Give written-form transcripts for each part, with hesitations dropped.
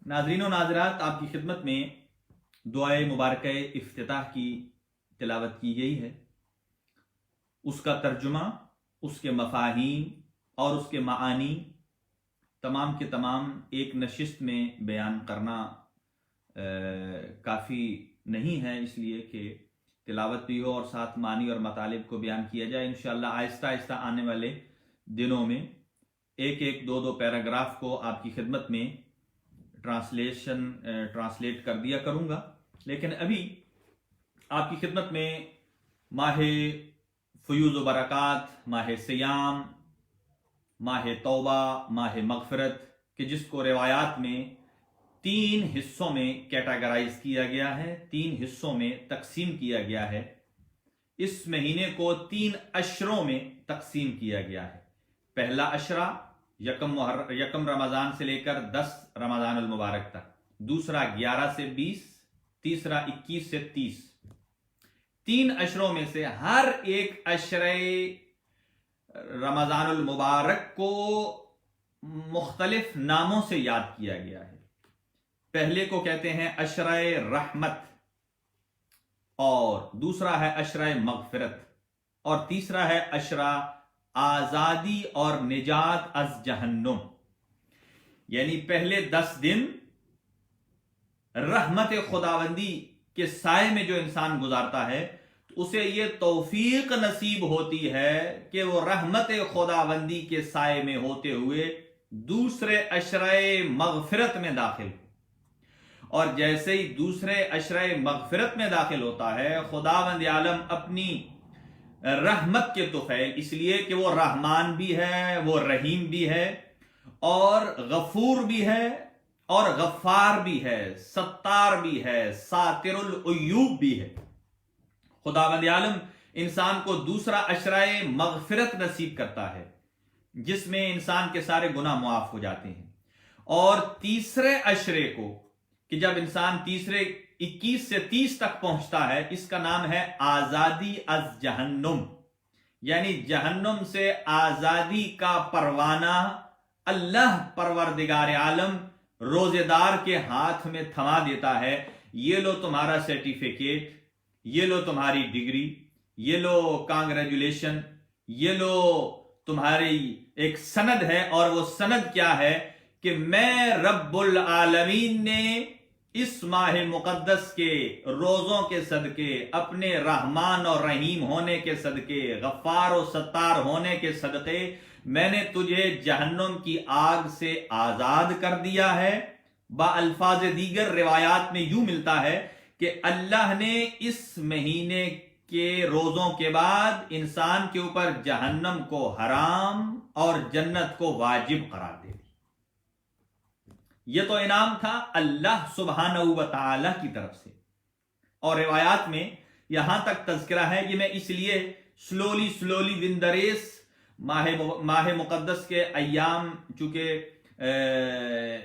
नाज़रीन व नाज़रात, आपकी खिदमत में दुआए मुबारक इफ्तिताह की तिलावत की गई है। उसका तर्जुमा, उसके मफ़ाहीम और उसके मानी तमाम के तमाम एक नशिस्त में बयान करना काफ़ी नहीं है, इसलिए कि तिलावत भी हो और साथ मानी और मतालिब को बयान किया जाए। इंशाअल्लाह आहिस्ता आहिस्ता आने वाले दिनों में एक एक दो दो पैराग्राफ को आपकी खिदमत में ट्रांसलेट कर दिया करूँगा। लेकिन अभी आपकी खिदमत में माह फ़यूज़ व बरक़ात, माह सियाम, माह तौबा, माह मग़फ़िरत के जिसको रिवायात में 3 हिस्सों में कैटेगराइज किया गया है, 3 हिस्सों में तकसीम किया गया है। इस महीने को 3 अशरों में तकसीम किया गया है। पहला अशरा यकम रमज़ान से लेकर 10 रमज़ान अल मुबारक तक, दूसरा 11 से 20, तीसरा 21 से 30। 3 अशरों में से हर एक अशरे रमज़ान अल मुबारक को मुख्तलिफ नामों से याद किया गया है। पहले को कहते हैं अशरे रहमत, और दूसरा है अशरे मग़फ़िरत, और तीसरा है अशरा आजादी और निजात अज जहन्नुम। यानी पहले 10 दिन रहमत खुदावंदी के साए में जो इंसान गुजारता है तो उसे ये तौफीक नसीब होती है कि वो रहमत खुदावंदी के साए में होते हुए दूसरे अशरे मग़फ़िरत में दाखिल हो। और जैसे ही दूसरे अशरे मग़फ़िरत में दाखिल होता है, खुदावंद आलम अपनी रहमत के तुफ़ैल, इसलिए कि वो रहमान भी है, वो रहीम भी है, और गफूर भी है, और गफ्फार भी है, सत्तार भी है, सातिरुल उयूब भी है। खुदावंद आलम इंसान को दूसरा अशराए मग़फ़िरत नसीब करता है जिसमें इंसान के सारे गुनाह मुआफ हो जाते हैं। और तीसरे अशरे को, कि जब इंसान तीसरे 21 से 30 तक पहुंचता है, इसका नाम है आजादी अज जहन्नुम। यानी जहन्नुम से आजादी का परवाना अल्लाह परवरदिगार आलम रोजेदार के हाथ में थमा देता है। ये लो तुम्हारा सर्टिफिकेट, ये लो तुम्हारी डिग्री, ये लो कांग्रेचुलेशन, ये लो तुम्हारी एक सनद है। और वो सनद क्या है कि मैं रब्बुल आलमीन ने इस माह मुकद्दस के रोजों के सदके, अपने रहमान और रहीम होने के सदके, गफ्फार और सत्तार होने के सदके, मैंने तुझे जहन्नुम की आग से आजाद कर दिया है। बाअल्फाज दीगर रिवायात में यूं मिलता है कि अल्लाह ने इस महीने के रोजों के बाद इंसान के ऊपर जहन्नम को हराम और जन्नत को वाजिब करार दे दी। यह तो इनाम था अल्लाह सुब्हानहू व तआला की तरफ से। और रिवायात में यहां तक तज़किरा है कि मैं इसलिए स्लोली विन द रेस माह मुकद्दस के अय्याम, चूंकि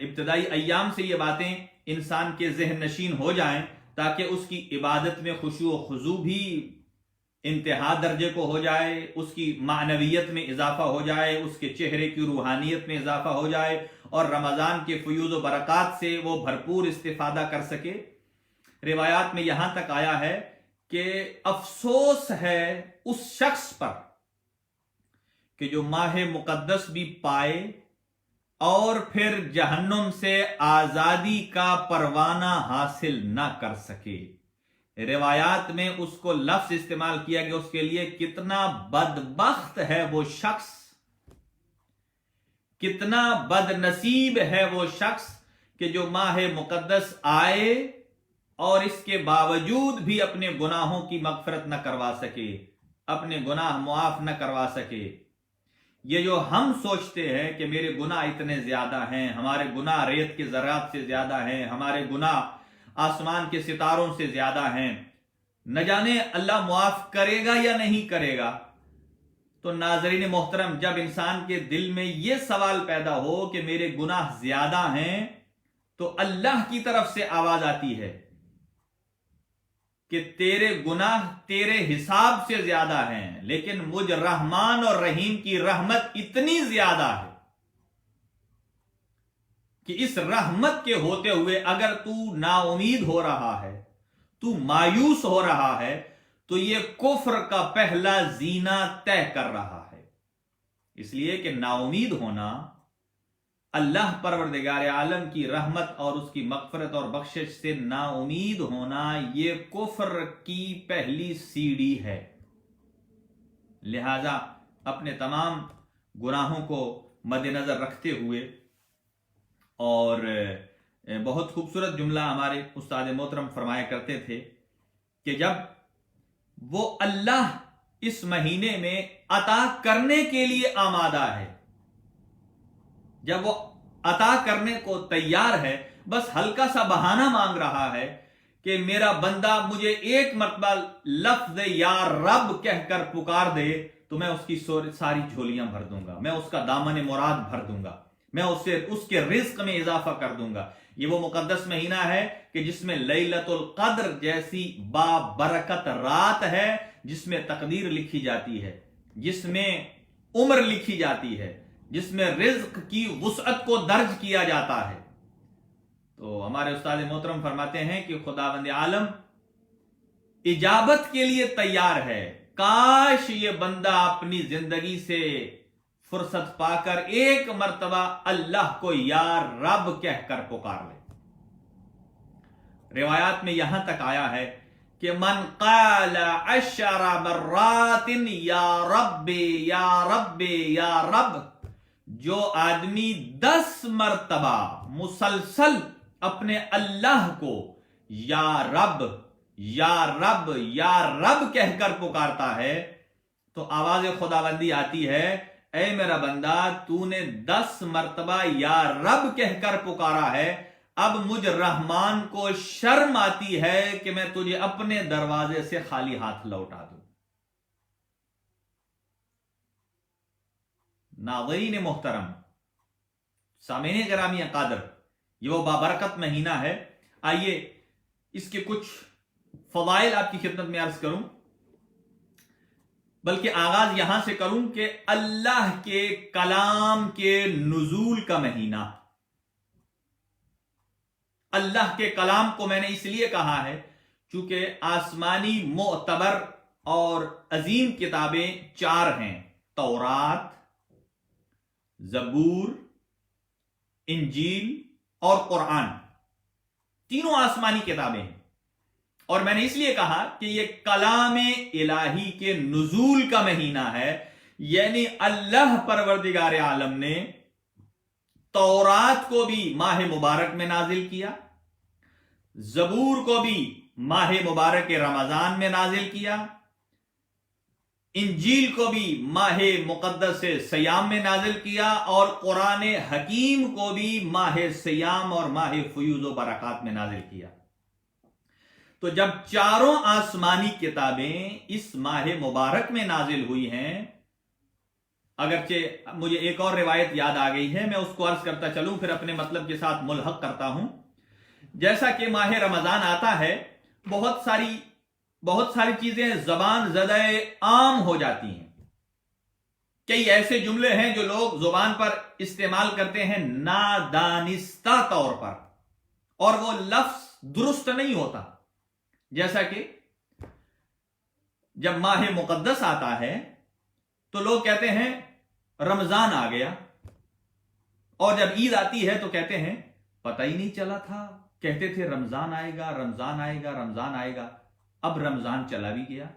इब्तदाई अय्याम से ये बातें इंसान के ज़हन नशीन हो जाएं, ताकि उसकी इबादत में खुशू व खुजू भी इंतहा दर्जे को हो जाए, उसकी मानवियत में इजाफा हो जाए, उसके चेहरे की रूहानियत में इजाफा हो जाए, और रमज़ान के फ़यूज़ व बरक़ात से वो भरपूर इस्तिफ़ादा कर सके। रिवायात में यहां तक आया है कि अफसोस है उस शख्स पर कि जो माह मुकद्दस भी पाए और फिर जहन्नुम से आजादी का परवाना हासिल ना कर सके। रिवायात में उसको लफ्ज इस्तेमाल किया गया, उसके लिए कितना बदबख्त है वो शख्स, कितना बदनसीब है वो शख्स कि जो माह मुकद्दस आए और इसके बावजूद भी अपने गुनाहों की मग़फ़िरत न करवा सके, अपने गुनाह मुआफ न करवा सके। ये जो हम सोचते हैं कि मेरे गुनाह इतने ज्यादा हैं, हमारे गुनाह रेत के ज़रात से ज्यादा हैं, हमारे गुनाह आसमान के सितारों से ज्यादा हैं, न जाने अल्लाह मुआफ करेगा या नहीं करेगा। तो नाज़रीन मोहतरम, जब इंसान के दिल में यह सवाल पैदा हो कि मेरे गुनाह ज्यादा हैं, तो अल्लाह की तरफ से आवाज आती है कि तेरे गुनाह तेरे हिसाब से ज्यादा हैं, लेकिन मुझ रहमान और रहीम की रहमत इतनी ज्यादा है कि इस रहमत के होते हुए अगर तू नाउमीद हो रहा है, तू मायूस हो रहा है, तो ये कुफ्र का पहला जीना तय कर रहा है। इसलिए कि नाउमीद होना, अल्लाह परवरदिगार आलम की रहमत और उसकी मगफरत और बख्शिश से नाउमीद होना, ये कुफ्र की पहली सीढ़ी है। लिहाजा अपने तमाम गुनाहों को मद्देनजर रखते हुए, और बहुत खूबसूरत जुमला हमारे उस्ताद मोहतरम फरमाया करते थे कि जब वो अल्लाह इस महीने में अता करने के लिए आमादा है, जब वो अता करने को तैयार है, बस हल्का सा बहाना मांग रहा है कि मेरा बंदा मुझे एक मरतबा लफ्ज या रब कहकर पुकार दे तो मैं उसकी सारी झोलियां भर दूंगा, मैं उसका दामन मुराद भर दूंगा, मैं उसके रिज्क में इजाफा कर दूंगा। ये वो मुकद्दस महीना है कि जिसमें लैलतुल कद्र जैसी बाबरकत रात है, जिसमें तकदीर लिखी जाती है, जिसमें उम्र लिखी जाती है, जिसमें रिज्क की वुसअत को दर्ज किया जाता है। तो हमारे उस्ताद मोहतरम फरमाते हैं कि खुदावंद आलम इजाबत के लिए तैयार है। काश ये बंदा अपनी जिंदगी से फुर्सत पाकर एक मर्तबा अल्लाह को या रब कहकर पुकार ले। रिवायात में यहां तक आया है कि मन क़ाला अशरा मर्रातिन या रब्बे या रब्बे या रब, जो आदमी 10 मर्तबा मुसलसल अपने अल्लाह को या रब या रब या रब कहकर पुकारता है, तो आवाज खुदाबंदी आती है, ऐ मेरा बंदा, तूने 10 मर्तबा या रब कहकर पुकारा है, अब मुझ रहमान को शर्म आती है कि मैं तुझे अपने दरवाजे से खाली हाथ लौटा दूं। नाज़रीन मोहतरम, सामीन गिरामी क़ादर, ये वो बाबरकत महीना है। आइए इसके कुछ फवाइल आपकी खिदमत में अर्ज करूं, बल्कि आगाज यहां से करूं कि अल्लाह के कलाम के नुज़ूल का महीना। अल्लाह के कलाम को मैंने इसलिए कहा है चूंकि आसमानी मोतबर और अजीम किताबें 4 हैं, तौरात, ज़बूर, इंजील और कुरान। तीनों आसमानी किताबें हैं, और मैंने इसलिए कहा कि यह कलाम इलाही के नुज़ूल का महीना है, यानी अल्लाह परवरदिगार आलम ने तौरात को भी माह मुबारक में नाजिल किया, ज़बूर को भी माह मुबारक रमजान में नाजिल किया, इंजील को भी माह मुकद्दस सयाम में नाजिल किया, और कुरान हकीम को भी माह सयाम और माह फयूज़ व बरक़ात में नाजिल किया। तो जब चारों आसमानी किताबें इस माह मुबारक में नाजिल हुई हैं, अगरचे मुझे एक और रिवायत याद आ गई है, मैं उसको अर्ज करता चलूं, फिर अपने मतलब के साथ मुल्हक करता हूं। जैसा कि माह रमजान आता है, बहुत सारी चीजें जबान ज़दाए आम हो जाती हैं। कई ऐसे जुमले हैं जो लोग जुबान पर इस्तेमाल करते हैं नादानिस्ता तौर पर, और वो लफ्ज दुरुस्त नहीं होता। जैसा कि जब माह मुकद्दस आता है तो लोग कहते हैं रमजान आ गया, और जब ईद आती है तो कहते हैं पता ही नहीं चला था, कहते थे रमजान आएगा रमजान आएगा रमजान आएगा, अब रमजान चला भी गया।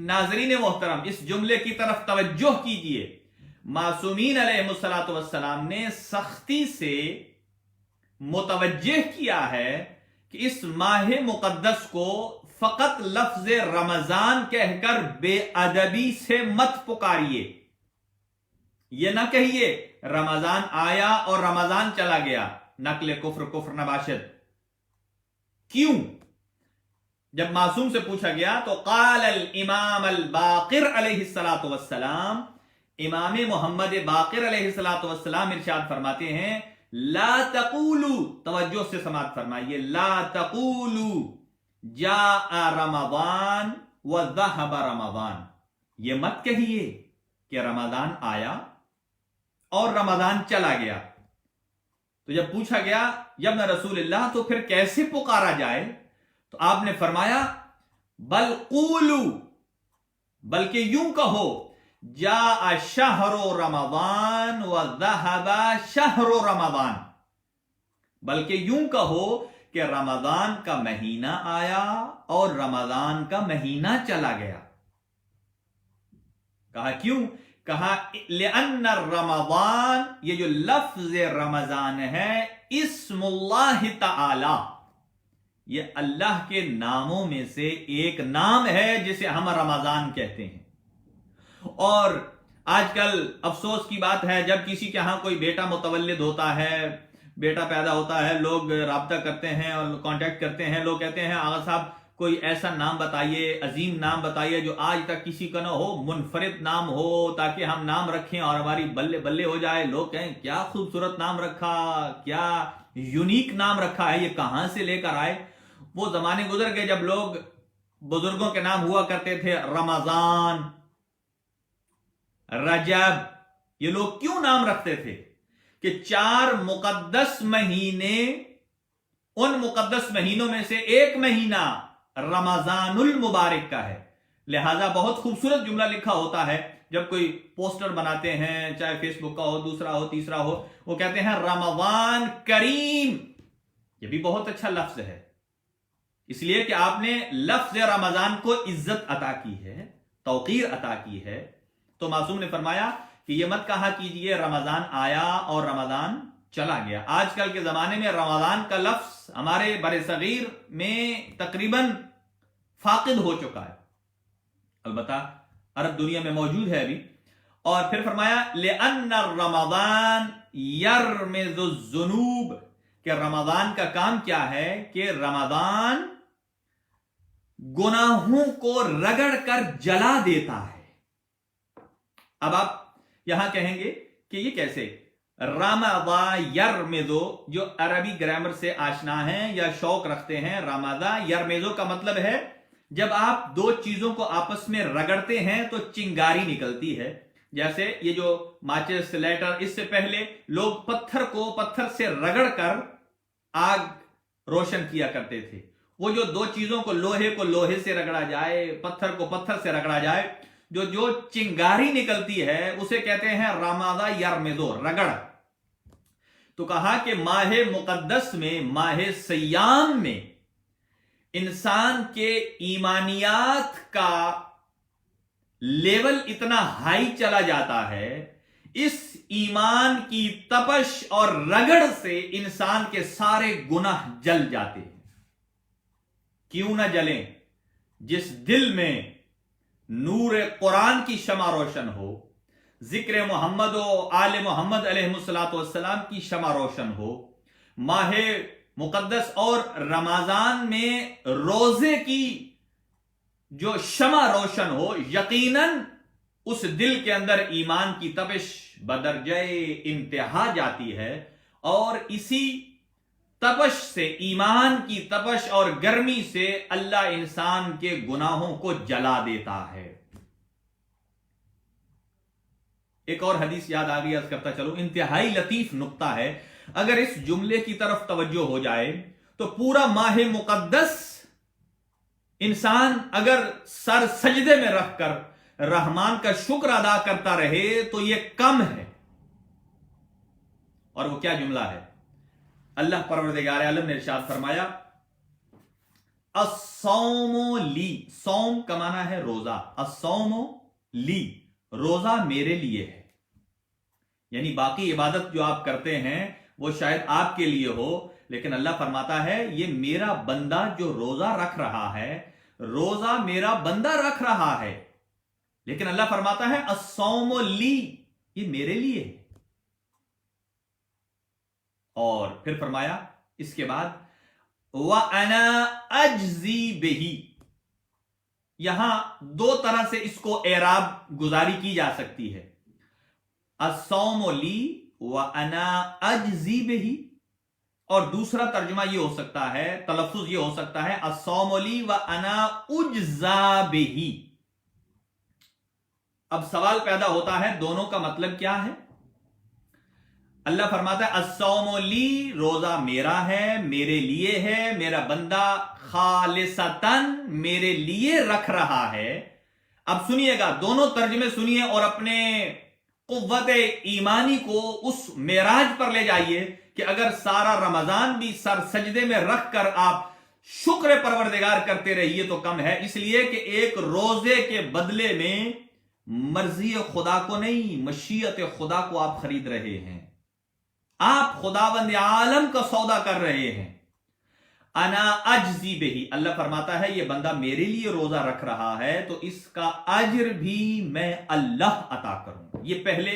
नाज़रीन मोहतरम, इस जुमले की तरफ तवज्जो कीजिए। मासूमीन अलैहिमुस्सलातु वस्सलाम ने सख्ती से मुतवज्जह किया है कि इस माह मुकद्दस को फकत लफ्ज रमजान कहकर बेअदबी से मत पुकारिए। यह ना कहिए रमजान आया और रमजान चला गया, नकले कुफ्र नबाशद। क्यों? जब मासूम से पूछा गया तो क़ाल अल इमाम अल बाक़िर अलैहिस्सलातु वस्सलाम, इमाम मोहम्मद बाक़िर अलैहिस्सलातु वस्सलाम इरशाद फरमाते हैं, ला तक़ूलू, तवज्जो से समाअत फरमाइए, ला तक़ूलू जाअ रमज़ान व ज़हब रमज़ान, ये मत कहिए कि रमज़ान आया اور رمضان چلا گیا. تو جب پوچھا گیا یابن رسول اللہ تو پھر کیسے پکارا جائے، تو آپ نے فرمایا بل قولو، بلکہ یوں کہو جاء شہر رمضان وذهب شہر رمضان، بلکہ یوں کہو کہ رمضان کا مہینہ آیا اور رمضان کا مہینہ چلا گیا. کہا کیوں؟ کہا لأن رمضان، یہ جو لفظ رمضان ہے، اسم اللہ تعالی، یہ اللہ کے ناموں میں سے ایک نام ہے جسے ہم رمضان کہتے ہیں. اور آج کل افسوس کی بات ہے، جب کسی کے ہاں کوئی بیٹا متولد ہوتا ہے، بیٹا پیدا ہوتا ہے، لوگ رابطہ کرتے ہیں اور کانٹیکٹ کرتے ہیں، لوگ کہتے ہیں آغا صاحب کوئی ایسا نام بتائیے، عظیم نام بتائیے جو آج تک کسی کا نہ ہو، منفرد نام ہو، تاکہ ہم نام رکھیں اور ہماری بلے بلے ہو جائے. لوگ کہیں کیا خوبصورت نام رکھا، کیا یونیک نام رکھا ہے، یہ کہاں سے لے کر آئے. وہ زمانے گزر گئے جب لوگ بزرگوں کے نام ہوا کرتے تھے، رمضان، رجب. یہ لوگ کیوں نام رکھتے تھے؟ کہ 4 مقدس مہینے، ان مقدس مہینوں میں سے ایک مہینہ رمضان المبارک کا ہے. لہذا بہت خوبصورت جملہ لکھا ہوتا ہے جب کوئی پوسٹر بناتے ہیں، چاہے فیس بک کا ہو، دوسرا ہو، تیسرا ہو، وہ کہتے ہیں رمضان کریم. یہ بھی بہت اچھا لفظ ہے، اس لیے کہ آپ نے لفظ رمضان کو عزت عطا کی ہے، توقیر عطا کی ہے. تو معصوم نے فرمایا کہ یہ مت کہا کیجئے رمضان آیا اور رمضان چلا گیا. آج کل کے زمانے میں رمضان کا لفظ ہمارے بر صغیر میں تقریباً فاقد ہو چکا ہے، البتہ عرب دنیا میں موجود ہے ابھی. اور پھر فرمایا لأن رمضان یرمز الذنوب، کہ رمضان کا کام کیا ہے کہ رمضان گناہوں کو رگڑ کر جلا دیتا ہے. اب آپ یہاں کہیں گے کہ یہ کیسے؟ رمضا یرمزو، جو عربی گرامر سے آشنا ہیں یا شوق رکھتے ہیں، رمضا یرمزو کا مطلب ہے جب آپ دو چیزوں کو آپس میں رگڑتے ہیں تو چنگاری نکلتی ہے. جیسے یہ جو ماچس، لائٹر، اس سے پہلے لوگ پتھر کو پتھر سے رگڑ کر آگ روشن کیا کرتے تھے. وہ جو دو چیزوں کو، لوہے کو لوہے سے رگڑا جائے، پتھر کو پتھر سے رگڑا جائے، جو چنگاری نکلتی ہے اسے کہتے ہیں رمضا یرمزو، رگڑ. تو کہا کہ ماہ مقدس میں، ماہ سیام میں انسان کے ایمانیات کا لیول اتنا ہائی چلا جاتا ہے، اس ایمان کی تپش اور رگڑ سے انسان کے سارے گناہ جل جاتے ہیں. کیوں نہ جلیں؟ جس دل میں نور قرآن کی شمع روشن ہو، ذکر محمد و آل محمد علیہ السلام کی شمع روشن ہو، ماہ مقدس اور رمضان میں روزے کی جو شمع روشن ہو، یقیناً اس دل کے اندر ایمان کی تپش بدرجہ انتہا جاتی ہے، اور اسی تپش سے، ایمان کی تپش اور گرمی سے اللہ انسان کے گناہوں کو جلا دیتا ہے. ایک اور حدیث یاد آ گئی، عرض کرتا چلو، انتہائی لطیف نقطہ ہے. اگر اس جملے کی طرف توجہ ہو جائے تو پورا ماہ مقدس انسان اگر سر سجدے میں رکھ کر رحمان کا شکر ادا کرتا رہے تو یہ کم ہے. اور وہ کیا جملہ ہے؟ اللہ پروردگار عالم نے ارشاد فرمایا الصوم لی، صوم کا معنی ہے روزہ، الصوم لی، روزہ میرے لیے ہے. یعنی باقی عبادت جو آپ کرتے ہیں وہ شاید آپ کے لیے ہو، لیکن اللہ فرماتا ہے یہ میرا بندہ جو روزہ رکھ رہا ہے، روزہ میرا بندہ رکھ رہا ہے، لیکن اللہ فرماتا ہے الصوم لی، یہ میرے لیے ہے. اور پھر فرمایا اس کے بعد وَأَنَا أَجْزِي بِهِ. یہاں دو طرح سے اس کو اعراب گزاری کی جا سکتی ہے. الصوم لی وَأَنَا أَجْزِي بِهِ، اور دوسرا ترجمہ یہ ہو سکتا ہے، تلفظ یہ ہو سکتا ہے الصوم لی وَأَنَا أُجْزَى بِهِ. اب سوال پیدا ہوتا ہے دونوں کا مطلب کیا ہے؟ अल्लाह फरमाता है अस्सौमु ली, रोजा मेरा है, मेरे लिए है, मेरा बंदा खालिसतन मेरे लिए रख रहा है। अब सुनिएगा, दोनों तर्जमे सुनिए और अपने कुव्वत ईमानी को उस मेराज पर ले जाइए कि अगर सारा रमजान भी सर सजदे में रख कर आप शुक्र परवरदिगार करते रहिए तो कम है। इसलिए कि एक रोजे के बदले में मर्जी खुदा को नहीं, मशीयत खुदा को आप खरीद रहे हैं। आप खुदावंद आलम का सौदा कर रहे हैं। अना अजजी बेही, अल्लाह फरमाता है ये बंदा मेरे लिए रोजा रख रहा है तो इसका अज्र भी मैं अल्लाह अता करूंगा। ये पहले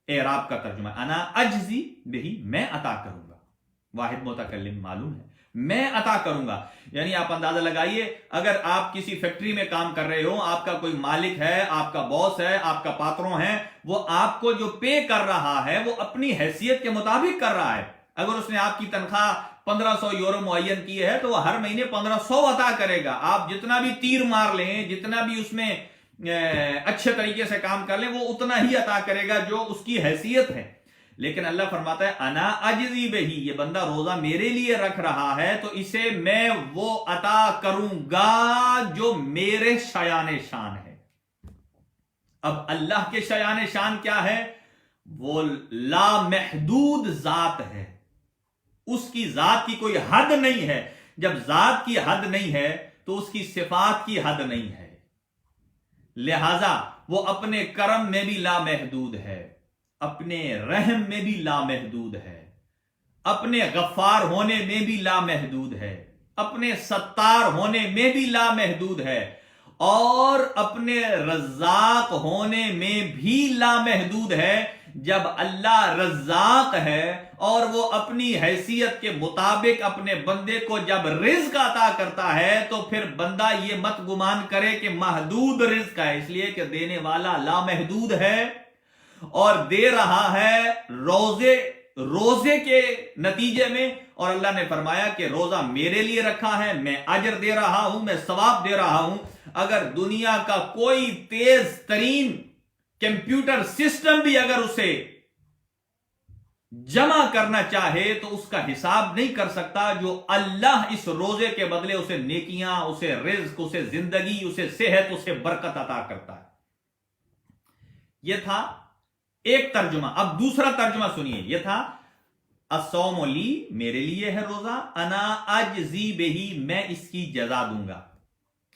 एराब का तर्जुमा, अना अजजी बेही, मैं अता करूंगा। वाहिद मुतकल्लिम मालूम है, मैं अता करूंगा। यानी आप अंदाजा लगाइए, अगर आप किसी फैक्ट्री में काम कर रहे हो, आपका कोई मालिक है, आपका बॉस है, आपका पात्रों है, वो आपको जो पे कर रहा है वो अपनी हैसियत के मुताबिक कर रहा है। अगर उसने आपकी तनख्वाह 1500 यूरो मुअय्यन की है तो वह हर महीने 1500 अता करेगा। आप जितना भी तीर मार लें, जितना भी उसमें अच्छे तरीके से काम कर लें, वो उतना ही अता करेगा जो उसकी हैसियत है। लेकिन अल्लाह फरमाता है अना अजजी बेही, ये बंदा रोजा मेरे लिए रख रहा है तो इसे मैं वो अता करूंगा जो मेरे शयान शान है। अब अल्लाह के शयान शान क्या है? वो लामहदूद जात है, उसकी जात की कोई हद नहीं है। जब जात की हद नहीं है तो उसकी सिफात की हद नहीं है, लिहाजा वो अपने करम में भी लामहदूद है, अपने रहम में भी लामहदूद है, अपने गफ्फार होने में भी लामहदूद है, अपने सत्तार होने में भी लामहदूद है, और अपने रज़्ज़ाक होने में भी लामहदूद है। जब अल्लाह रज़्ज़ाक है और वो अपनी हैसियत के मुताबिक अपने बंदे को जब रिज़्क अता करता है तो फिर बंदा ये मत गुमान करे कि महदूद रिज़्क है, इसलिए कि देने वाला लामहदूद है और दे रहा है रोजे के नतीजे में। और अल्लाह ने फरमाया कि रोजा मेरे लिए रखा है, मैं अजर दे रहा हूं, मैं सवाब दे रहा हूं। अगर दुनिया का कोई तेज तरीन कंप्यूटर सिस्टम भी अगर उसे जमा करना चाहे तो उसका हिसाब नहीं कर सकता जो अल्लाह इस रोजे के बदले उसे नेकियां, उसे रिज़्क, उसे जिंदगी, उसे सेहत, उसे बरकत अता करता है। यह था एक तर्जुमा। अब दूसरा तर्जुमा सुनिए, यह था अस्सौमु ली, मेरे लिए है रोजा, अना अजजी बेही, मैं इसकी जजा दूंगा।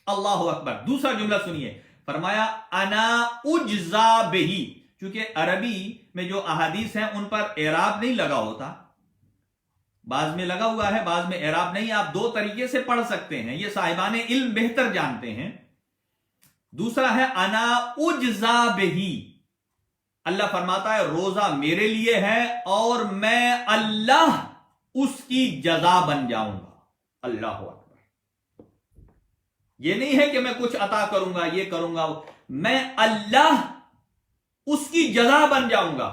अल्लाहु अकबर। दूसरा जुमला सुनिए, फरमाया अना उज्जा बेही। क्योंकि अरबी में जो अहादीस हैं उन पर एराब नहीं लगा होता, बाज में लगा हुआ है, बाज में एराब नहीं। आप दो तरीके से पढ़ सकते हैं, ये साहिबाने इल्म बेहतर जानते हैं। दूसरा है अना उज्जा बेही, अल्लाह फरमाता है रोजा मेरे लिए है और मैं अल्लाह उसकी जजा बन जाऊंगा। अल्लाह अकबर। ये नहीं है कि मैं कुछ अता करूंगा, ये करूंगा, मैं अल्लाह उसकी जजा बन जाऊंगा।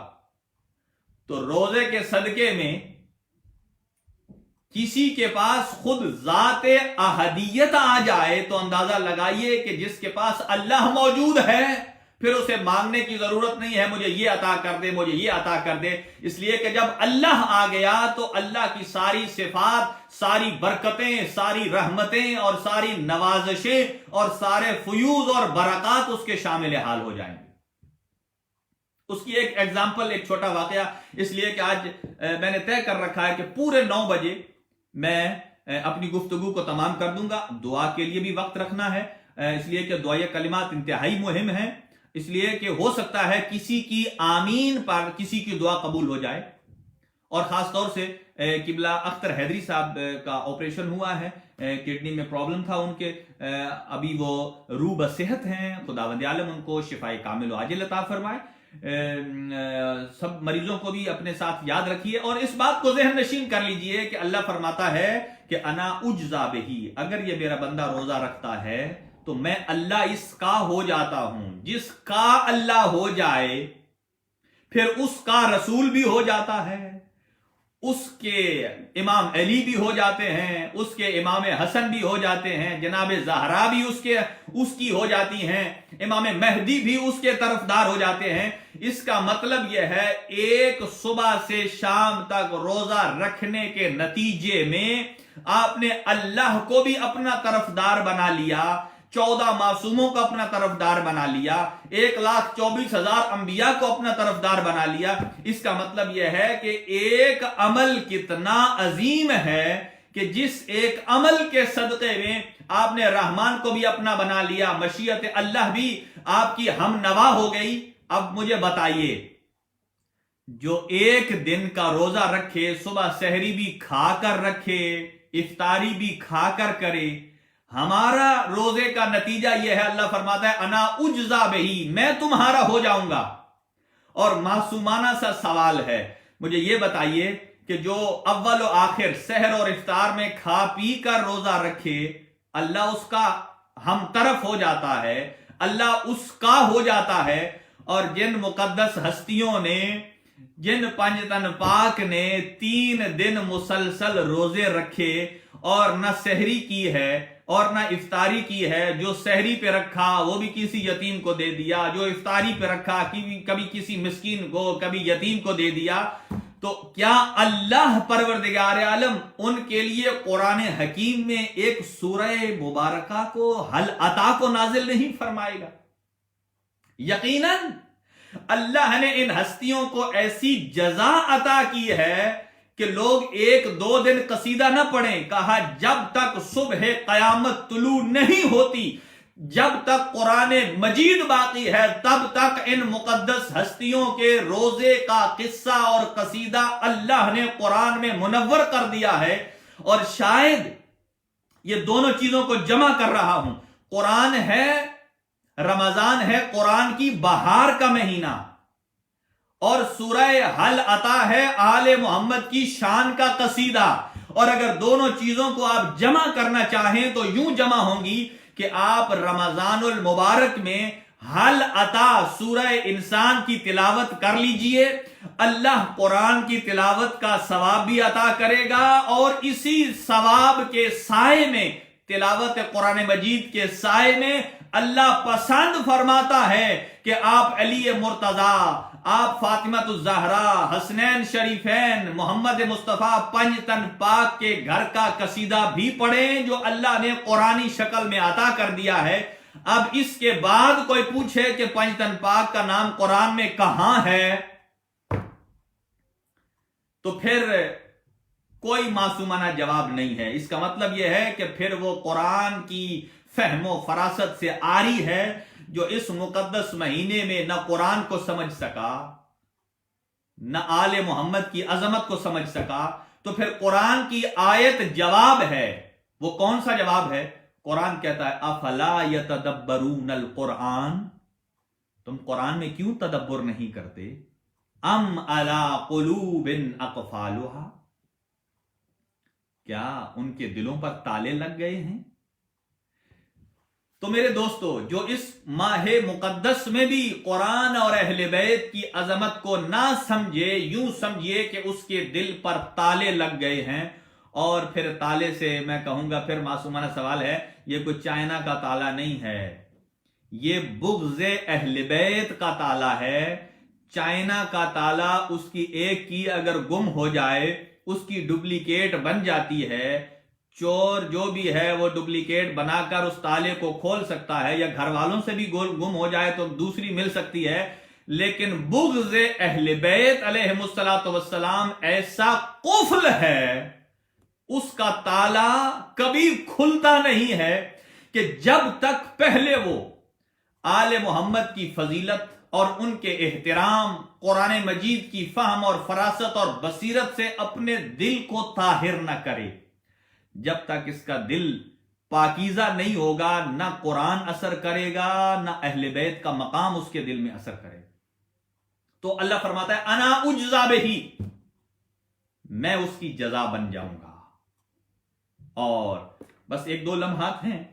तो रोजे के सदके में किसी के पास खुद जाते अहदियत आ जाए तो अंदाजा लगाइए कि जिसके पास अल्लाह मौजूद है फिर उसे मांगने की जरूरत नहीं है मुझे ये अता कर दे, मुझे ये अता कर दे। इसलिए कि जब अल्लाह आ गया तो अल्लाह की सारी सिफात, सारी बरकतें, सारी रहमतें और सारी नवाजिशें और सारे फयूज और बरक़ात उसके शामिल हाल हो जाएंगे। उसकी एक एग्जाम्पल, एक छोटा वाकया, इसलिए कि आज मैंने तय कर रखा है कि पूरे 9 बजे मैं अपनी गुफ्तगू को तमाम कर दूंगा। दुआ के लिए भी वक्त रखना है, इसलिए कि दुआ कलिमात इंतहाई मुहिम है। इसलिए कि हो सकता है किसी की आमीन पर किसी की दुआ कबूल हो जाए। और खास तौर से किबला अख्तर हैदरी साहब का ऑपरेशन हुआ है, किडनी में प्रॉब्लम था उनके, अभी वो रूह बसेहत हैं, खुदावंद आलम उनको शिफाए कामिल आजिल अता फरमाए। सब मरीजों को भी अपने साथ याद रखिए और इस बात को ज़हन नशीन कर लीजिए कि अल्लाह फरमाता है कि अना उज्जा बिही, अगर ये मेरा बंदा रोजा रखता है तो मैं अल्लाह इसका हो जाता हूं। जिसका अल्लाह हो जाए फिर उसका रसूल भी हो जाता है, اس کے امام علی بھی ہو جاتے ہیں، اس کے امام حسن بھی ہو جاتے ہیں، جناب زہرا بھی اس کی ہو جاتی ہیں، امام مہدی بھی اس کے طرفدار ہو جاتے ہیں۔ اس کا مطلب یہ ہے ایک صبح سے شام تک روزہ رکھنے کے نتیجے میں آپ نے اللہ کو بھی اپنا طرفدار بنا لیا، 14 معصوموں کو اپنا طرفدار بنا لیا، 1,24,000 انبیاء کو اپنا طرفدار بنا لیا۔ اس کا مطلب یہ ہے کہ ایک عمل کتنا عظیم ہے کہ جس ایک عمل کے صدقے میں آپ نے رحمان کو بھی اپنا بنا لیا، مشیت اللہ بھی آپ کی ہم نوا ہو گئی۔ اب مجھے بتائیے، جو ایک دن کا روزہ رکھے، صبح سحری بھی کھا کر رکھے، افطاری بھی کھا کر کرے، ہمارا روزے کا نتیجہ یہ ہے، اللہ فرماتا ہے انا اجزا بہی، میں تمہارا ہو جاؤں گا۔ اور معصومانہ سا سوال ہے، مجھے یہ بتائیے کہ جو اول و آخر سحر اور افطار میں کھا پی کر روزہ رکھے، اللہ اس کا ہم طرف ہو جاتا ہے، اللہ اس کا ہو جاتا ہے۔ اور جن مقدس ہستیوں نے، جن پنجتن پاک نے 3 دن مسلسل روزے رکھے اور نہ سحری کی ہے اور نہ افطاری کی ہے، جو سحری پہ رکھا وہ بھی کسی یتیم کو دے دیا، جو افطاری پہ رکھا کبھی کسی مسکین کو، کبھی یتیم کو دے دیا، تو کیا اللہ پروردگار عالم ان کے لیے قرآن حکیم میں ایک سورہ مبارکہ کو حل عطا کو نازل نہیں فرمائے گا؟ یقیناً اللہ نے ان ہستیوں کو ایسی جزا عطا کی ہے کہ لوگ 1-2 دن قصیدہ نہ پڑھیں، کہا جب تک صبح قیامت طلوع نہیں ہوتی، جب تک قرآن مجید باقی ہے، تب تک ان مقدس ہستیوں کے روزے کا قصہ اور قصیدہ اللہ نے قرآن میں منور کر دیا ہے۔ اور شاید یہ دونوں چیزوں کو جمع کر رہا ہوں، قرآن ہے، رمضان ہے قرآن کی بہار کا مہینہ، اور سورہ حل عطا ہے آل محمد کی شان کا قصیدہ۔ اور اگر دونوں چیزوں کو آپ جمع کرنا چاہیں تو یوں جمع ہوں گی کہ آپ رمضان المبارک میں حل عطا سورہ انسان کی تلاوت کر لیجئے، اللہ قرآن کی تلاوت کا ثواب بھی عطا کرے گا، اور اسی ثواب کے سائے میں، تلاوت قرآن مجید کے سائے میں، اللہ پسند فرماتا ہے کہ آپ علی مرتضیٰ، آپ فاطمہ الزہرا، حسنین شریفین، محمد مصطفیٰ پنجتن پاک کے گھر کا قصیدہ بھی پڑھیں جو اللہ نے قرآنی شکل میں عطا کر دیا ہے۔ اب اس کے بعد کوئی پوچھے کہ پنجتن پاک کا نام قرآن میں کہاں ہے، تو پھر کوئی معصومانہ جواب نہیں ہے۔ اس کا مطلب یہ ہے کہ پھر وہ قرآن کی فہم و فراست سے عاری ہے، جو اس مقدس مہینے میں نہ قرآن کو سمجھ سکا، نہ آل محمد کی عظمت کو سمجھ سکا۔ تو پھر قرآن کی آیت جواب ہے، وہ کون سا جواب ہے؟ قرآن کہتا ہے افلا یتدبرون القرآن، تم قرآن میں کیوں تدبر نہیں کرتے؟ ام علی قلوب اقفالها، کیا ان کے دلوں پر تالے لگ گئے ہیں؟ تو میرے دوستو، جو اس ماہ مقدس میں بھی قرآن اور اہل بیت کی عظمت کو نہ سمجھے، یوں سمجھیے کہ اس کے دل پر تالے لگ گئے ہیں۔ اور پھر تالے سے میں کہوں گا، پھر معصومانہ سوال ہے، یہ کوئی چائنا کا تالا نہیں ہے، یہ بغض اہل بیت کا تالا ہے۔ چائنا کا تالا، اس کی ایک کی اگر گم ہو جائے، اس کی ڈپلیکیٹ بن جاتی ہے، چور جو بھی ہے وہ ڈپلیکیٹ بنا کر اس تالے کو کھول سکتا ہے، یا گھر والوں سے بھی گم ہو جائے تو دوسری مل سکتی ہے۔ لیکن بغض اہل بیت علیہم السلام ایسا قفل ہے، اس کا تالا کبھی کھلتا نہیں ہے کہ جب تک پہلے وہ آل محمد کی فضیلت اور ان کے احترام، قرآن مجید کی فہم اور فراست اور بصیرت سے اپنے دل کو طاہر نہ کرے، جب تک اس کا دل پاکیزہ نہیں ہوگا، نہ قرآن اثر کرے گا، نہ اہل بیت کا مقام اس کے دل میں اثر کرے گا۔ تو اللہ فرماتا ہے انا اجزا بہی، میں اس کی جزا بن جاؤں گا۔ اور بس 1-2 لمحات ہیں،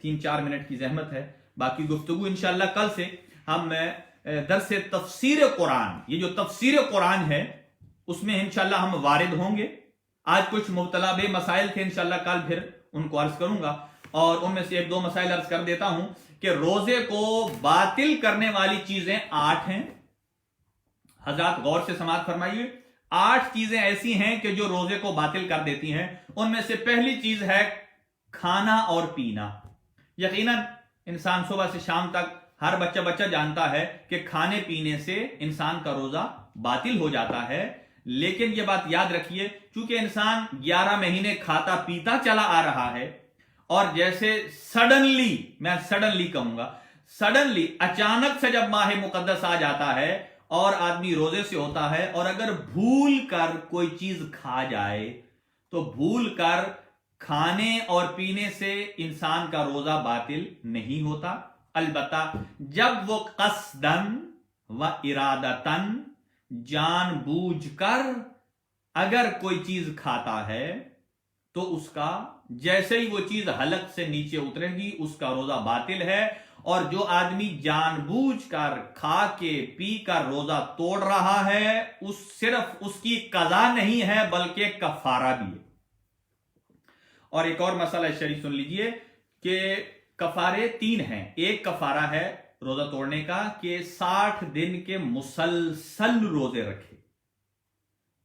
3-4 منٹ کی زحمت ہے، باقی گفتگو انشاءاللہ کل سے ہم درس تفسیر قرآن، یہ جو تفسیر قرآن ہے اس میں انشاءاللہ ہم وارد ہوں گے. آج کچھ مبتلا بے مسائل تھے، انشاءاللہ کل پھر ان کو عرض کروں گا، اور ان میں سے ایک دو مسائل عرض کر دیتا ہوں کہ روزے کو باطل کرنے والی چیزیں 8 ہیں. حضرات غور سے سماعت فرمائیے. 8 چیزیں ایسی ہیں کہ جو روزے کو باطل کر دیتی ہیں. ان میں سے پہلی چیز ہے کھانا اور پینا. یقیناً انسان صبح سے شام تک ہر بچہ جانتا ہے کہ کھانے پینے سے انسان کا روزہ باطل ہو جاتا ہے. لیکن یہ بات یاد رکھیے، چونکہ انسان 11 مہینے کھاتا پیتا چلا آ رہا ہے، اور جیسے سڈنلی کہوں گا، سڈنلی اچانک سے جب ماہ مقدس آ جاتا ہے اور آدمی روزے سے ہوتا ہے، اور اگر بھول کر کوئی چیز کھا جائے تو بھول کر کھانے اور پینے سے انسان کا روزہ باطل نہیں ہوتا. البتہ جب وہ قصدن و ارادتن، جان بوجھ کر اگر کوئی چیز کھاتا ہے تو اس کا جیسے ہی وہ چیز حلق سے نیچے اترے گی اس کا روزہ باطل ہے. اور جو آدمی جان بوجھ کر کھا کے پی کر روزہ توڑ رہا ہے، صرف اس کی قضا نہیں ہے بلکہ کفارہ بھی ہے. اور ایک اور مسئلہ شریف سن لیجئے کہ کفارے 3 ہیں. ایک کفارہ ہے روزہ توڑنے کا کہ 60 دن کے مسلسل روزے رکھے.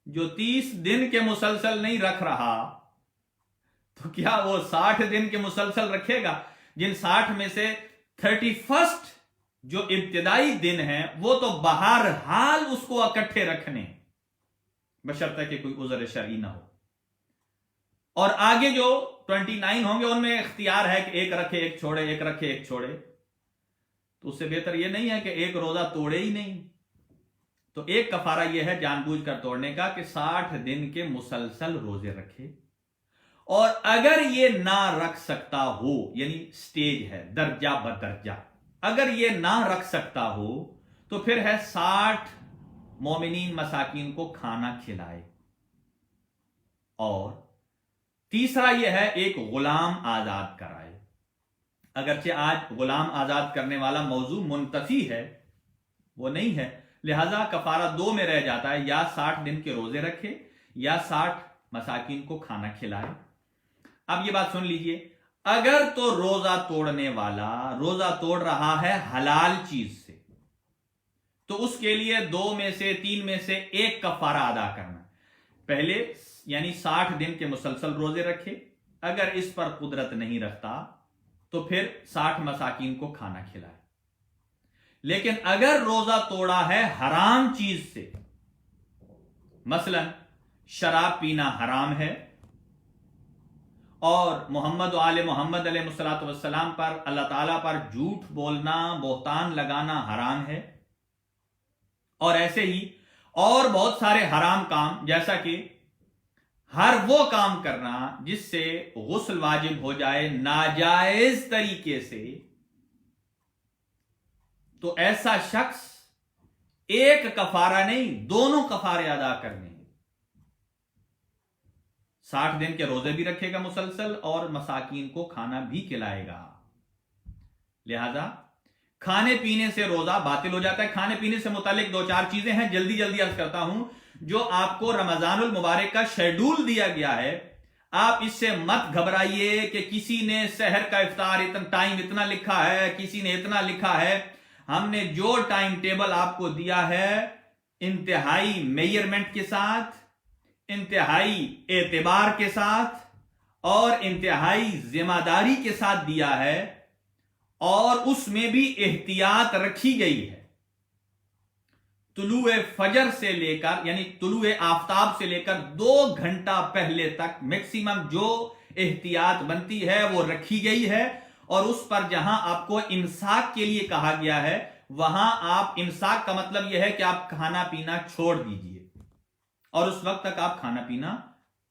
جو 30 دن کے مسلسل نہیں رکھ رہا تو کیا وہ 60 دن کے مسلسل رکھے گا؟ جن 60 میں سے 31 جو ابتدائی دن ہیں وہ تو بہرحال اس کو اکٹھے رکھنے، بشرطہ کہ کوئی عذر شرعی نہ ہو. اور آگے جو 29 ہوں گے ان میں اختیار ہے کہ ایک رکھے ایک چھوڑے، ایک رکھے ایک چھوڑے. تو اس سے بہتر یہ نہیں ہے کہ ایک روزہ توڑے ہی نہیں. تو ایک کفارہ یہ ہے جان بوجھ کر توڑنے کا کہ 60 دن کے مسلسل روزے رکھے. اور اگر یہ نہ رکھ سکتا ہو، یعنی سٹیج ہے درجہ بدرجہ، اگر یہ نہ رکھ سکتا ہو تو پھر ہے 60 مومنین مساکین کو کھانا کھلائے. اور تیسرا یہ ہے ایک غلام آزاد کرائے. اگرچہ آج غلام آزاد کرنے والا موضوع منتفی ہے، وہ نہیں ہے، لہذا کفارہ 2 میں رہ جاتا ہے، یا 60 دن کے روزے رکھے یا 60 مساکین کو کھانا کھلائے. اب یہ بات سن لیجئے، اگر تو روزہ توڑنے والا روزہ توڑ رہا ہے حلال چیز سے تو اس کے لیے 2 میں سے 3 میں سے ایک کفارہ ادا کرنا. پہلے یعنی 60 دن کے مسلسل روزے رکھے، اگر اس پر قدرت نہیں رکھتا تو پھر 60 مساکین کو کھانا کھلائے. لیکن اگر روزہ توڑا ہے حرام چیز سے، مثلا شراب پینا حرام ہے اور محمد و آل محمد علیہ الصلوۃ والسلام پر، اللہ تعالیٰ پر جھوٹ بولنا، بہتان لگانا حرام ہے، اور ایسے ہی اور بہت سارے حرام کام، جیسا کہ ہر وہ کام کرنا جس سے غسل واجب ہو جائے ناجائز طریقے سے، تو ایسا شخص ایک کفارہ نہیں دونوں کفارے ادا کرنے ہیں. 60 دن کے روزے بھی رکھے گا مسلسل اور مساکین کو کھانا بھی کھلائے گا. لہذا کھانے پینے سے روزہ باطل ہو جاتا ہے. کھانے پینے سے متعلق 2-4 چیزیں ہیں، جلدی عرض کرتا ہوں، جو آپ کو رمضان المبارک کا شیڈول دیا گیا ہے. آپ اس سے مت گھبرائیے کہ کسی نے سحر کا افطار ٹائم اتنا لکھا ہے، کسی نے اتنا لکھا ہے. ہم نے جو ٹائم ٹیبل آپ کو دیا ہے انتہائی میئرمنٹ کے ساتھ، انتہائی اعتبار کے ساتھ اور انتہائی ذمہ داری کے ساتھ دیا ہے، اور اس میں بھی احتیاط رکھی گئی ہے. طلوع فجر سے لے کر، یعنی طلوع آفتاب سے لے کر 2 گھنٹہ پہلے تک میکسیمم جو احتیاط بنتی ہے وہ رکھی گئی ہے. اور اس پر جہاں آپ کو امساک کے لیے کہا گیا ہے، وہاں آپ، امساک کا مطلب یہ ہے کہ آپ کھانا پینا چھوڑ دیجئے، اور اس وقت تک آپ کھانا پینا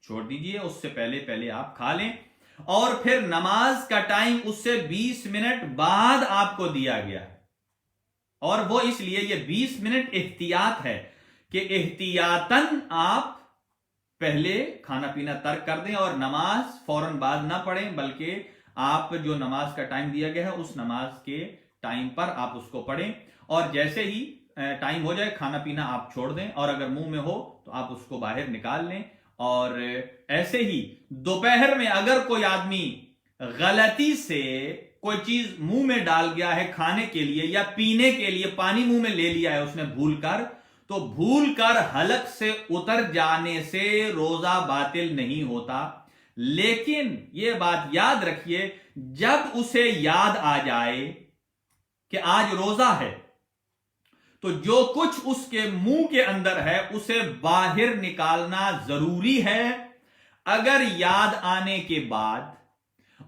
چھوڑ دیجئے، اس سے پہلے آپ کھا لیں. اور پھر نماز کا ٹائم اس سے 20 منٹ بعد آپ کو دیا گیا ہے، اور وہ اس لیے یہ 20 منٹ احتیاط ہے کہ احتیاطاً آپ پہلے کھانا پینا ترک کر دیں اور نماز فوراً بعد نہ پڑھیں، بلکہ آپ جو نماز کا ٹائم دیا گیا ہے اس نماز کے ٹائم پر آپ اس کو پڑھیں. اور جیسے ہی टाइम हो जाए खाना पीना आप छोड़ दें, और अगर मुंह में हो तो आप उसको बाहर निकाल लें। और ऐसे ही दोपहर में अगर कोई आदमी गलती से कोई चीज मुंह में डाल गया है खाने के लिए या पीने के लिए, पानी मुंह में ले लिया है उसने भूलकर, तो भूलकर हलक से उतर जाने से रोजा बातिल नहीं होता। लेकिन यह बात याद रखिए, जब उसे याद आ जाए कि आज रोजा है, तो जो कुछ उसके मुंह के अंदर है उसे बाहर निकालना जरूरी है। अगर याद आने के बाद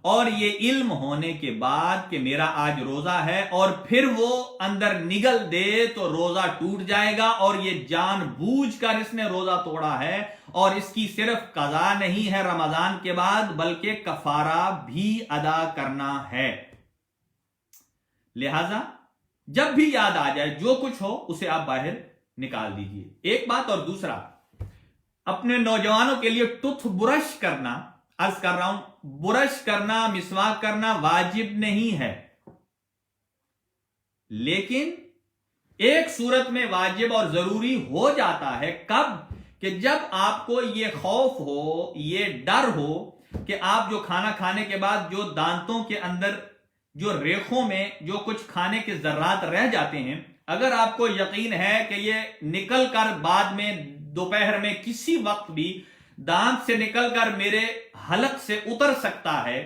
और ये इल्म होने के बाद कि मेरा आज रोजा है और फिर वो अंदर निगल दे तो रोजा टूट जाएगा, और ये जानबूझकर इसने रोजा तोड़ा है और इसकी सिर्फ कज़ा नहीं है रमजान के बाद, बल्कि कफारा भी अदा करना है। लिहाजा जब भी याद आ जाए जो कुछ हो उसे आप बाहर निकाल दीजिए, एक बात। और दूसरा, अपने नौजवानों के लिए टूथ ब्रश करना, अर्ज कर रहा हूं, ब्रश करना, मिसवाक करना वाजिब नहीं है, लेकिन एक सूरत में वाजिब और जरूरी हो जाता है। कब? कि जब आपको ये खौफ हो, ये डर हो कि आप जो खाना खाने के बाद जो दांतों के अंदर जो रेखों में जो कुछ खाने के जर्रात रह जाते हैं, अगर आपको यकीन है कि ये निकल कर बाद में दोपहर में किसी वक्त भी दांत से निकलकर मेरे हलक से उतर सकता है,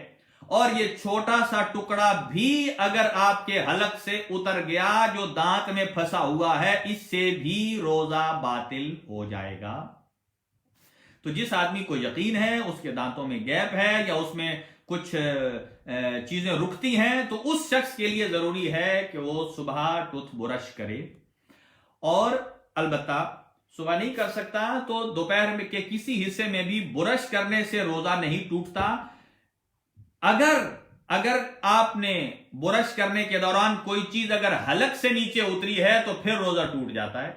और ये छोटा सा टुकड़ा भी अगर आपके हलक से उतर गया जो दांत में फंसा हुआ है, इससे भी रोजा बातिल हो जाएगा। तो जिस आदमी को यकीन है उसके दांतों में गैप है या उसमें कुछ चीजें रुकती हैं, तो उस शख्स के लिए जरूरी है कि वो सुबह टूथ ब्रश करे। और अलबत्ता सुबह नहीं कर सकता तो दोपहर में के किसी हिस्से में भी ब्रश करने से रोजा नहीं टूटता। अगर आपने ब्रश करने के दौरान कोई चीज अगर हलक से नीचे उतरी है तो फिर रोजा टूट जाता है।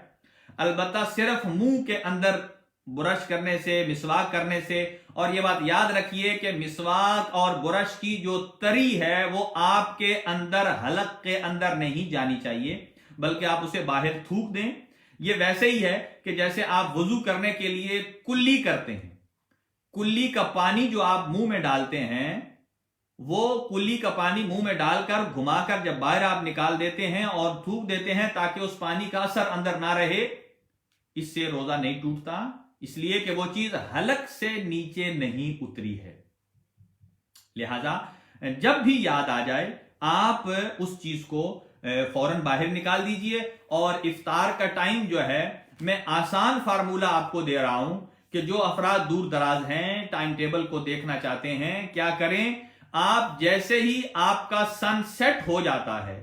अलबत्ता सिर्फ मुंह के अंदर ब्रश करने से, मिसवाक करने से, और यह बात याद रखिए कि मिसवाक और ब्रश की जो तरी है वो आपके अंदर, हलक के अंदर नहीं जानी चाहिए, बल्कि आप उसे बाहर थूक दें। ये वैसे ही है कि जैसे आप वुजू करने के लिए कुल्ली करते हैं, कुल्ली का पानी जो आप मुंह में डालते हैं, वो कुल्ली का पानी मुंह में डालकर घुमाकर जब बाहर आप निकाल देते हैं और थूक देते हैं ताकि उस पानी का असर अंदर ना रहे, इससे रोजा नहीं टूटता, इसलिए कि वो चीज हलक से नीचे नहीं उतरी है। लिहाजा जब भी याद आ जाए आप उस चीज को फौरन बाहर निकाल दीजिए। और इफ्तार का टाइम जो है, मैं आसान फार्मूला आपको दे रहा हूं कि जो अफराद दूर दराज हैं, टाइम टेबल को देखना चाहते हैं, क्या करें, आप जैसे ही आपका सनसेट हो जाता है,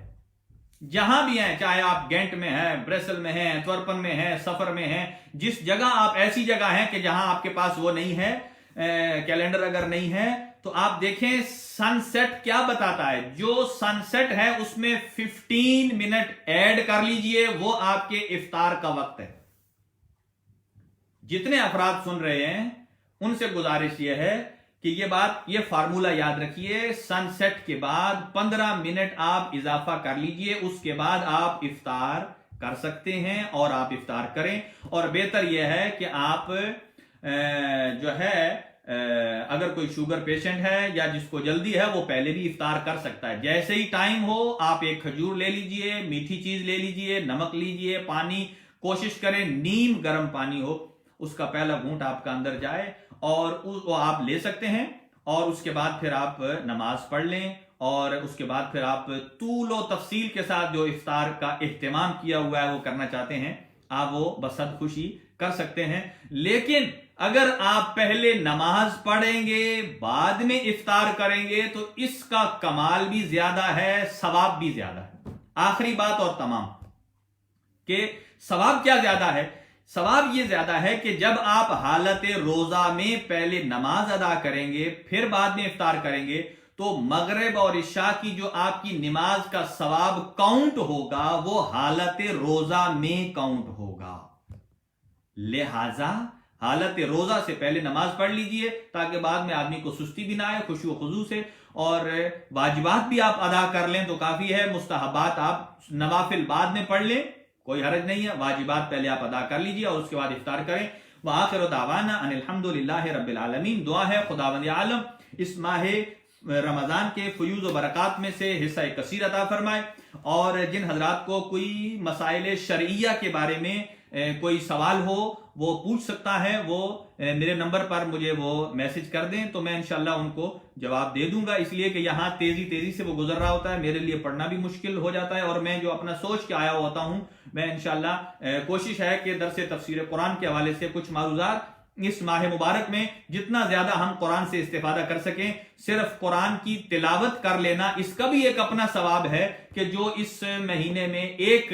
जहां भी हैं, चाहे आप गेंट में हैं, ब्रसेल में हैं, त्वरपन में हैं, सफर में हैं, जिस जगह आप, ऐसी जगह हैं कि जहां आपके पास वो नहीं है, कैलेंडर अगर नहीं है, तो आप देखें सनसेट क्या बताता है। जो सनसेट है उसमें 15 मिनट ऐड कर लीजिए, वो आपके इफ्तार का वक्त है। जितने अफराद सुन रहे हैं उनसे गुजारिश यह है कि ये फार्मूला याद रखिए, सनसेट के बाद 15 मिनट आप इजाफा कर लीजिए, उसके बाद आप इफ्तार कर सकते हैं और आप इफ्तार करें। और बेहतर यह है कि आप जो है अगर कोई शुगर पेशेंट है या जिसको जल्दी है वो पहले भी इफ्तार कर सकता है। जैसे ही टाइम हो आप एक खजूर ले लीजिए, मीठी चीज ले लीजिए, नमक लीजिए, पानी कोशिश करें नीम गर्म पानी हो, उसका पहला घूंट आपका अंदर जाए और वो आप ले सकते हैं। और उसके बाद फिर आप नमाज पढ़ लें और उसके बाद फिर आप तूलो तफसील के साथ जो इफ्तार का एहतमाम किया हुआ है वो करना चाहते हैं, आप वो बसद खुशी कर सकते हैं। लेकिन अगर आप पहले नमाज पढ़ेंगे बाद में इफ्तार करेंगे तो इसका कमाल भी ज्यादा है, सवाब भी ज्यादा है। आखिरी बात और तमाम कि सवाब क्या ज्यादा है, सवाब ये ज्यादा है कि जब आप हालत रोजा में पहले नमाज अदा करेंगे फिर बाद में इफ्तार करेंगे तो मगरिब और इशा की जो आपकी नमाज का सवाब काउंट होगा वो हालत रोजा में काउंट होगा। लिहाजा हालत रोजा से पहले नमाज पढ़ लीजिए ताकि बाद में आदमी को सुस्ती भी ना आए, खुशी व खुजू से। और वाजिबात भी आप अदा कर लें तो काफी है, मुस्तहबात आप नवाफिल बाद में पढ़ लें کوئی حرج نہیں ہے، واجبات پہلے آپ ادا کر لیجیے اور اس کے بعد افطار کریں۔ وآخر دعوانا ان الحمدللہ رب العالمین۔ دعا ہے خداوند عالم اس ماہ رمضان کے فیوز و برکات میں سے حصہ کثیر عطا فرمائے، اور جن حضرات کو کوئی مسائل شرعیہ کے بارے میں کوئی سوال ہو وہ پوچھ سکتا ہے، وہ میرے نمبر پر مجھے وہ میسج کر دیں تو میں انشاءاللہ ان کو جواب دے دوں گا، اس لیے کہ یہاں تیزی سے وہ گزر رہا ہوتا ہے، میرے لیے پڑھنا بھی مشکل ہو جاتا ہے، اور میں جو اپنا سوچ کے آیا ہوتا ہوں، میں انشاءاللہ کوشش ہے کہ درس تفسیر قرآن کے حوالے سے کچھ معروضات اس ماہ مبارک میں جتنا زیادہ ہم قرآن سے استفادہ کر سکیں۔ صرف قرآن کی تلاوت کر لینا اس کا بھی ایک اپنا ثواب ہے کہ جو اس مہینے میں ایک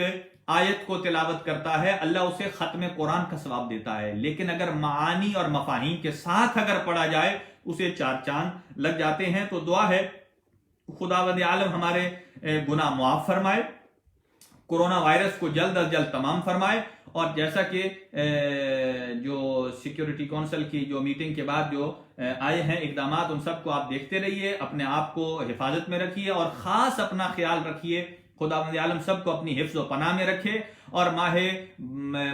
آیت کو تلاوت کرتا ہے اللہ اسے ختم قرآن کا ثواب دیتا ہے، لیکن اگر معانی اور مفاہیم کے ساتھ اگر پڑھا جائے اسے 4 چاند لگ جاتے ہیں۔ تو دعا ہے خداوند عالم ہمارے گناہ معاف فرمائے، کورونا وائرس کو جلد از جلد تمام فرمائے، اور جیسا کہ جو سیکیورٹی کونسل کی جو میٹنگ کے بعد جو آئے ہیں اقدامات، ان سب کو آپ دیکھتے رہیے، اپنے آپ کو حفاظت میں رکھیے اور خاص اپنا خیال رکھیے۔ خداوند عالم سب کو اپنی حفظ و پناہ میں رکھے اور ماہ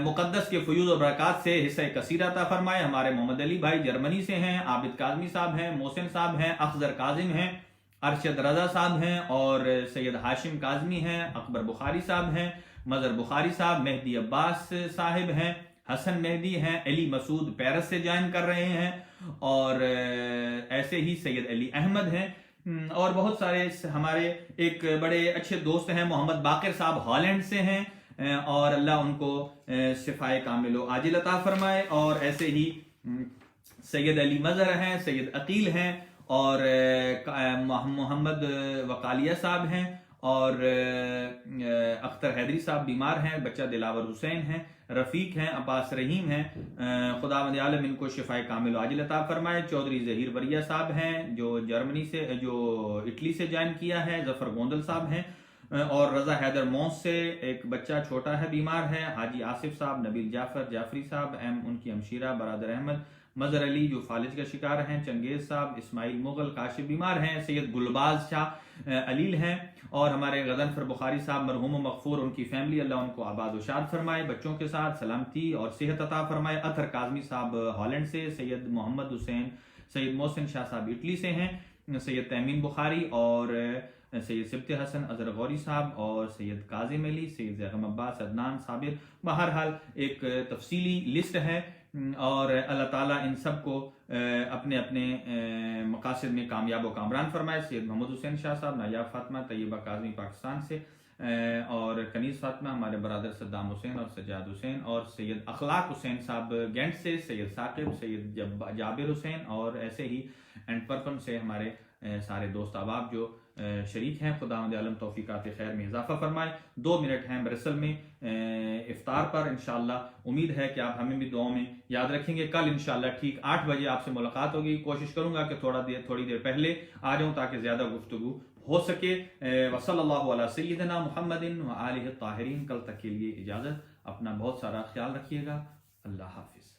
مقدس کے فیوز و برکات سے حصہ کثیر عطا فرمائے۔ ہمارے محمد علی بھائی جرمنی سے ہیں، عابد کاظمی صاحب ہیں، محسن صاحب ہیں، اخضر کاظم ہیں، ارشد رضا صاحب ہیں، اور سید ہاشم کاظمی ہیں، اکبر بخاری صاحب ہیں، مظہر بخاری صاحب، مہدی عباس صاحب ہیں، حسن مہدی ہیں، علی مسعود پیرس سے جوائن کر رہے ہیں، اور ایسے ہی سید علی احمد ہیں، اور بہت سارے ہمارے ایک بڑے اچھے دوست ہیں محمد باقر صاحب ہالینڈ سے ہیں، اور اللہ ان کو شفائے کامل و عاجل عطا فرمائے۔ اور ایسے ہی سید علی مظہر ہیں، سید عقیل ہیں، اور محمد وقالیہ صاحب ہیں، اور اختر حیدری صاحب بیمار ہیں، بچہ دلاور حسین ہیں، رفیق ہیں، عباس رحیم ہیں، خداوند عالم ان کو شفائے کامل و عاجل عطا فرمائے۔ چودھری ظہیر وریہ صاحب ہیں جو جرمنی سے جو اٹلی سے جوائن کیا ہے، ظفر گوندل صاحب ہیں، اور رضا حیدر مونس سے ایک بچہ چھوٹا ہے بیمار ہے، حاجی آصف صاحب، نبیل جعفری صاحب، ان کی ہمشیرہ برادر احمد، مظہر علی جو فالج کا شکار ہیں، چنگیز صاحب، اسماعیل مغل کاشف بیمار ہیں، سید گلباز شاہ علیل ہیں، اور ہمارے غضنفر بخاری صاحب مرحوم و مغفور، ان کی فیملی اللہ ان کو آباد و شاد فرمائے، بچوں کے ساتھ سلامتی اور صحت عطا فرمائے۔ اطہر کاظمی صاحب ہالینڈ سے، سید محمد حسین، سید محسن شاہ صاحب اٹلی سے ہیں، سید تیمین بخاری اور سید سبت حسن اظہر غوری صاحب، اور سید کاظم علی، سید زیغم عباس، عدنان صابر۔ بہرحال ایک تفصیلی لسٹ ہے، اور اللہ تعالیٰ ان سب کو اپنے اپنے مقاصد میں کامیاب و کامران فرمائے۔ سید محمد حسین شاہ صاحب، نایاب فاطمہ طیبہ کاظمی پاکستان سے، اور کنیز فاطمہ ہمارے برادر صدام حسین اور سجاد حسین، اور سید اخلاق حسین صاحب گینٹ سے، سید ثاقب، سید جابر حسین، اور ایسے ہی اینڈ پرپن سے ہمارے سارے دوست احباب جو شریک ہیں۔ خداوند عالم توفیقات خیر میں اضافہ فرمائے۔ 2 منٹ ہیں برسل میں افطار پر، انشاءاللہ امید ہے کہ آپ ہمیں بھی دعاؤں میں یاد رکھیں گے۔ کل انشاءاللہ ٹھیک 8 بجے آپ سے ملاقات ہوگی، کوشش کروں گا کہ تھوڑی دیر پہلے آ جاؤں تاکہ زیادہ گفتگو ہو سکے۔ وصلی اللہ علی سیدنا محمد وآلہ الطاہرین۔ کل تک کے لیے اجازت، اپنا بہت سارا خیال رکھیے گا، اللہ حافظ۔